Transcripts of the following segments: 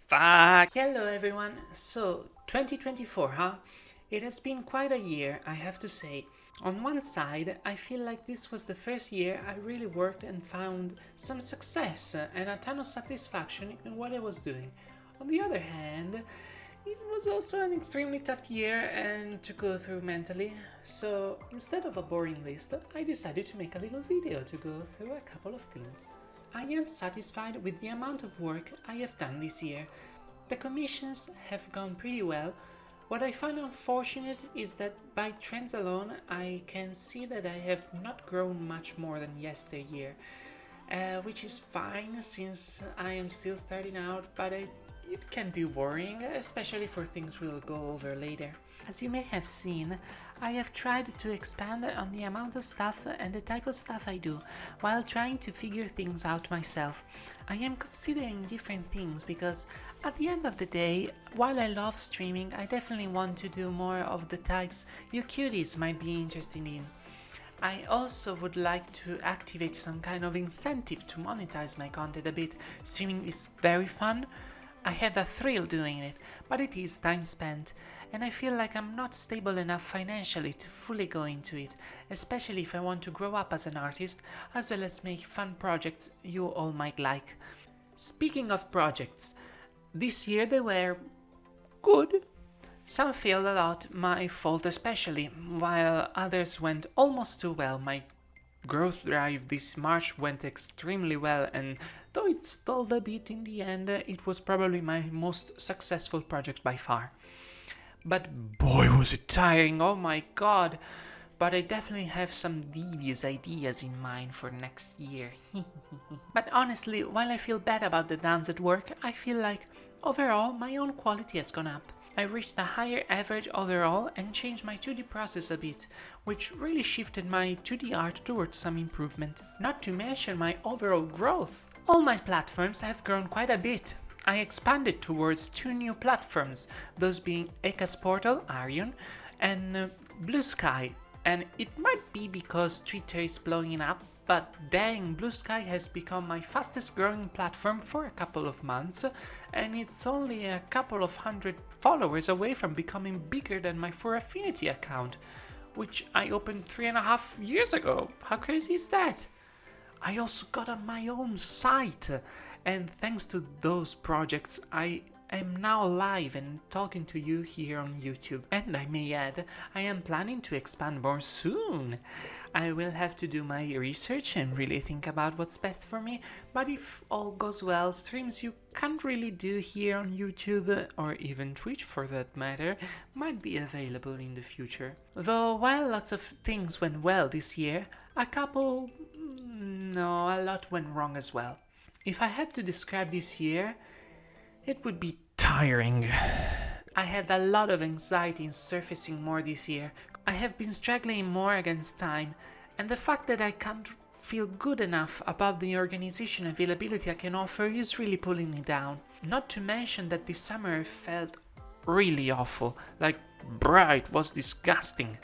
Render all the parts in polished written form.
Fuck. Hello everyone. So, 2024, huh? It has been quite a year, I have to say. On one side, I feel like this was the first year I really worked and found some success and a ton of satisfaction in what I was doing. On the other hand, it was also an extremely tough year and to go through mentally. So, instead of a boring list, I decided to make a little video to go through a couple of things. I am satisfied with the amount of work I have done this year. The commissions have gone pretty well. What I find unfortunate is that by trends alone I can see that I have not grown much more than yesteryear, which is fine since I am still starting out, but it can be worrying, especially for things we'll go over later. As you may have seen, I have tried to expand on the amount of stuff and the type of stuff I do, while trying to figure things out myself. I am considering different things because at the end of the day, while I love streaming, I definitely want to do more of the types you cuties might be interested in. I also would like to activate some kind of incentive to monetize my content a bit. Streaming is very fun. I had a thrill doing it, but it is time spent, and I feel like I'm not stable enough financially to fully go into it, especially if I want to grow up as an artist, as well as make fun projects you all might like. Speaking of projects, this year they were good. Some failed a lot, my fault especially, while others went almost too well. My growth drive this March went extremely well, and though it stalled a bit in the end, it was probably my most successful project by far. But boy was it tiring, oh my god! But I definitely have some devious ideas in mind for next year. But honestly, while I feel bad about the downs at work, I feel like overall my own quality has gone up. I reached a higher average overall and changed my 2D process a bit, which really shifted my 2D art towards some improvement. Not to mention my overall growth. All my platforms have grown quite a bit. I expanded towards 2 new platforms, those being Eka's Portal, Arion, and Blue Sky. And it might be because Twitter is blowing up, but dang, Blue Sky has become my fastest growing platform for a couple of months, and it's only a couple of hundred followers away from becoming bigger than my For Affinity account, which I opened 3.5 years ago. How crazy is that? I also got on my own site, and thanks to those projects I am now live and talking to you here on YouTube. And I may add, I am planning to expand more soon. I will have to do my research and really think about what's best for me, but if all goes well, streams you can't really do here on YouTube, or even Twitch for that matter, might be available in the future. Though while lots of things went well this year, a lot went wrong as well. If I had to describe this year, it would be tiring. I had a lot of anxiety in surfacing more this year. I have been struggling more against time, and the fact that I can't feel good enough about the organization availability I can offer is really pulling me down. Not to mention that this summer felt really awful, like bruh, it was disgusting.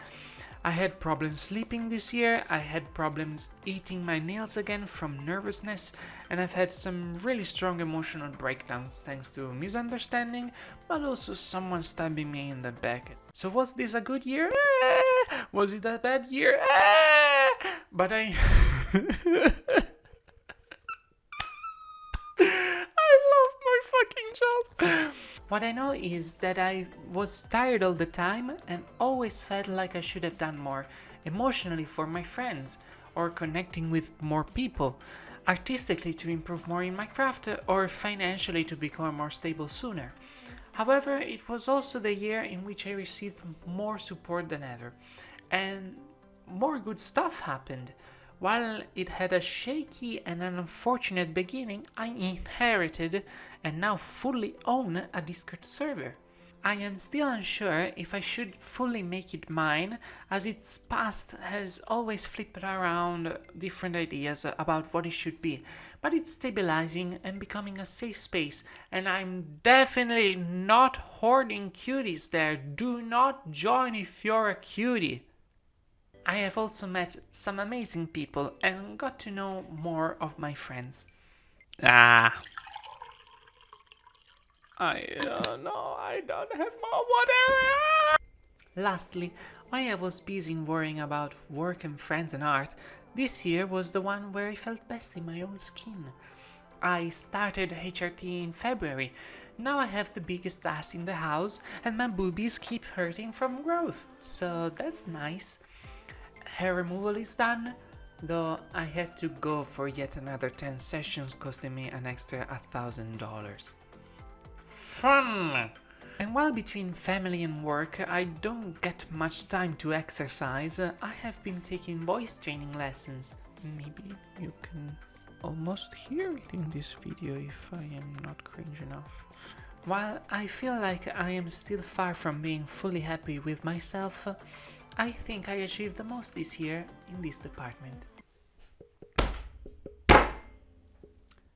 I had problems sleeping this year, I had problems eating my nails again from nervousness, and I've had some really strong emotional breakdowns thanks to misunderstanding, but also someone stabbing me in the back. So was this a good year? Was it a bad year? But I love my fucking job. What I know is that I was tired all the time and always felt like I should have done more, emotionally for my friends, or connecting with more people, artistically to improve more in my craft, or financially to become more stable sooner. However, it was also the year in which I received more support than ever, and more good stuff happened. While it had a shaky and an unfortunate beginning, I inherited and now fully own a Discord server. I am still unsure if I should fully make it mine, as its past has always flipped around different ideas about what it should be, but it's stabilizing and becoming a safe space, and I'm definitely not hoarding cuties there. Do not join if you're a cutie. I have also met some amazing people and got to know more of my friends. No, I don't have more water. Lastly, while I was busy worrying about work and friends and art, this year was the one where I felt best in my own skin. I started HRT in February. Now I have the biggest ass in the house and my boobies keep hurting from growth, so that's nice. Hair removal is done, though I had to go for yet another 10 sessions costing me an extra $1,000. Fun! And while between family and work I don't get much time to exercise, I have been taking voice training lessons. Maybe you can almost hear it in this video if I am not cringe enough. While I feel like I am still far from being fully happy with myself, I think I achieved the most this year in this department.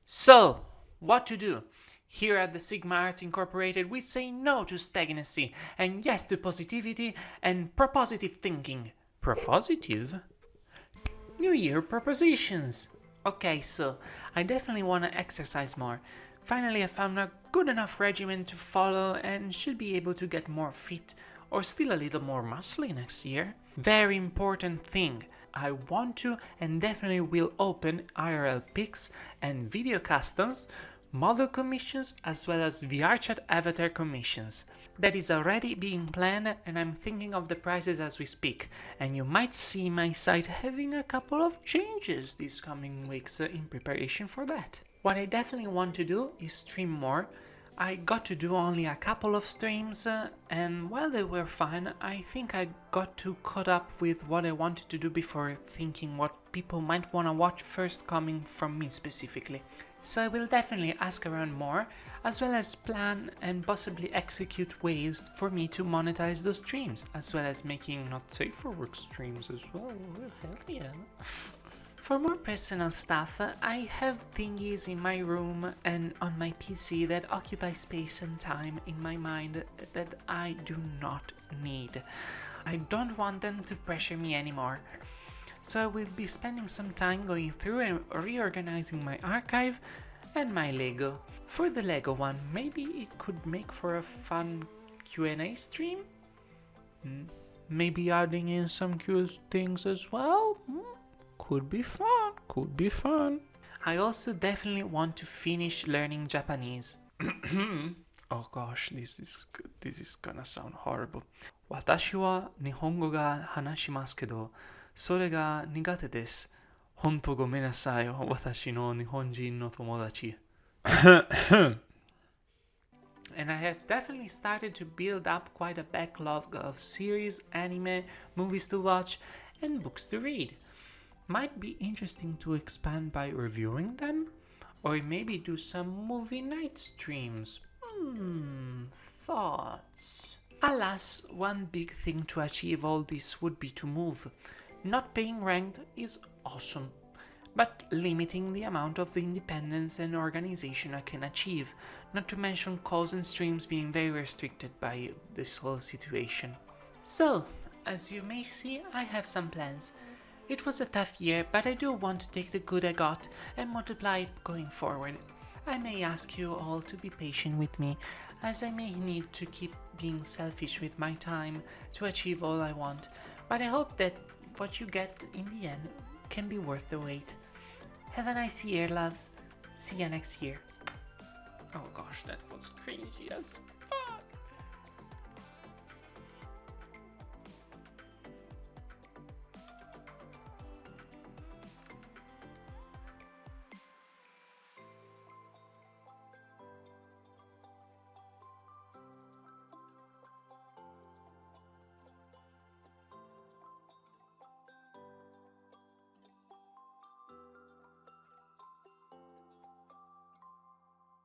So, what to do? Here at the Sigma Arts Incorporated we say no to stagnancy and yes to positivity and propositive thinking. Propositive? New Year propositions! Okay, so I definitely want to exercise more. Finally I found a good enough regimen to follow and should be able to get more fit or still a little more muscly next year. Very important thing. I want to and definitely will open IRL pics and video customs, model commissions as well as VRChat avatar commissions. That is already being planned and I'm thinking of the prices as we speak, and you might see my site having a couple of changes these coming weeks in preparation for that. What I definitely want to do is stream more. I got to do only a couple of streams and while they were fun, I think I got too caught up with what I wanted to do before thinking what people might want to watch first coming from me specifically. So I will definitely ask around more, as well as plan and possibly execute ways for me to monetize those streams, as well as making not safe for work streams as well. Hell yeah. For more personal stuff, I have thingies in my room and on my PC that occupy space and time in my mind that I do not need. I don't want them to pressure me anymore. So I will be spending some time going through and reorganizing my archive and my Lego. For the Lego one, maybe it could make for a fun Q&A stream? Maybe adding in some cute things as well? Could be fun, could be fun. I also definitely want to finish learning Japanese. Oh gosh, this is gonna sound horrible. 私は日本語が話しますけど、それが苦手です。本当ごめんなさい、私の日本人の友達。And I have definitely started to build up quite a backlog of series, anime, movies to watch, and books to read. Might be interesting to expand by reviewing them, or maybe do some movie night streams. Thoughts. Alas, one big thing to achieve all this would be to move. Not being ranked is awesome, but limiting the amount of independence and organization I can achieve, not to mention calls and streams being very restricted by this whole situation. So, as you may see, I have some plans. It was a tough year, but I do want to take the good I got and multiply it going forward. I may ask you all to be patient with me, as I may need to keep being selfish with my time to achieve all I want, but I hope that what you get in the end can be worth the wait. Have a nice year, loves. See you next year. Oh gosh, that was cringy as